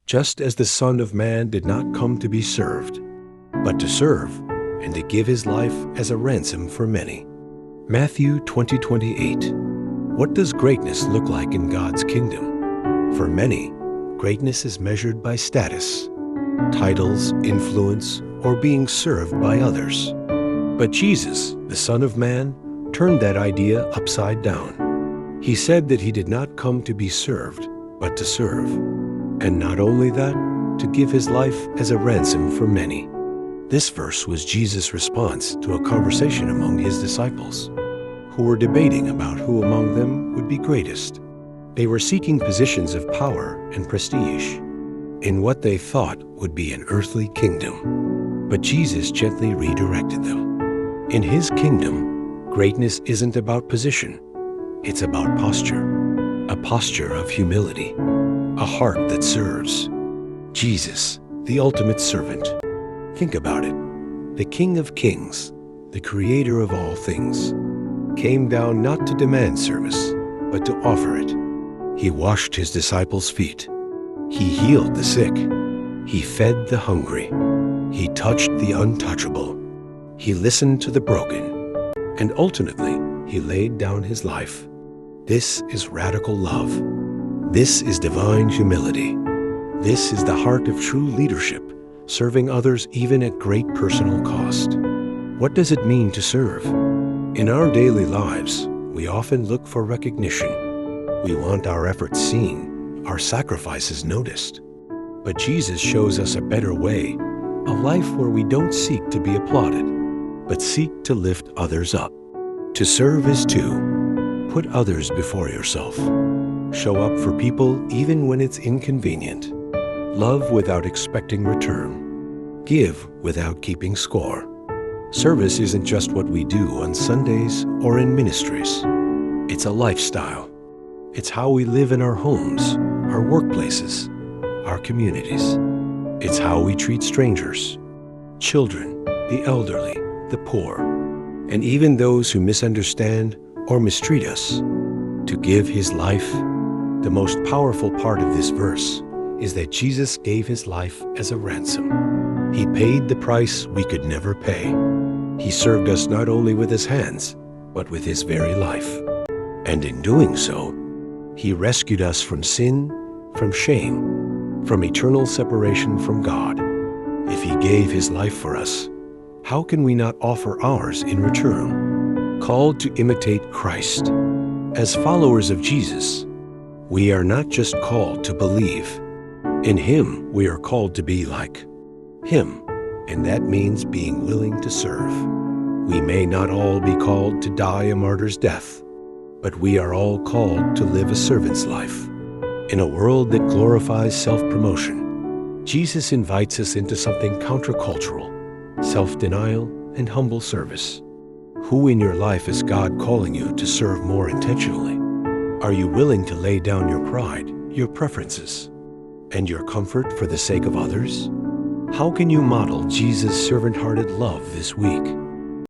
just as the Son of Man did not come to be served, but to serve and to give his life as a ransom for many. Matthew 20:28. What does greatness look like in God's kingdom? For many, greatness is measured by status, titles, influence, or being served by others. But Jesus, the Son of Man, turned that idea upside down. He said that he did not come to be served, but to serve. And not only that, to give his life as a ransom for many. This verse was Jesus' response to a conversation among his disciples, who were debating about who among them would be greatest. They were seeking positions of power and prestige in what they thought would be an earthly kingdom. But Jesus gently redirected them. In his kingdom, greatness isn't about position. It's about posture, a posture of humility, a heart that serves. Jesus, the ultimate servant. Think about it. The King of Kings, the creator of all things, came down not to demand service, but to offer it. He washed his disciples' feet. He healed the sick. He fed the hungry. He touched the untouchable. He listened to the broken. And ultimately, he laid down his life. This is radical love. This is divine humility. This is the heart of true leadership, serving others even at great personal cost. What does it mean to serve? In our daily lives, we often look for recognition. We want our efforts seen, our sacrifices noticed. But Jesus shows us a better way, a life where we don't seek to be applauded, but seek to lift others up. To serve is to put others before yourself. Show up for people even when it's inconvenient. Love without expecting return. Give without keeping score. Service isn't just what we do on Sundays or in ministries. It's a lifestyle. It's how we live in our homes, our workplaces, our communities. It's how we treat strangers, children, the elderly, the poor, and even those who misunderstand or mistreat us. To give his life. The most powerful part of this verse is that Jesus gave his life as a ransom. He paid the price we could never pay. He served us not only with his hands, but with his very life. And in doing so, he rescued us from sin, from shame, from eternal separation from God. If he gave his life for us, how can we not offer ours in return? Called to imitate Christ. As followers of Jesus, we are not just called to believe. In him, we are called to be like him, and that means being willing to serve. We may not all be called to die a martyr's death, but we are all called to live a servant's life. In a world that glorifies self-promotion, Jesus invites us into something countercultural, self-denial and humble service. Who in your life is God calling you to serve more intentionally? Are you willing to lay down your pride, your preferences, and your comfort for the sake of others? How can you model Jesus' servant-hearted love this week?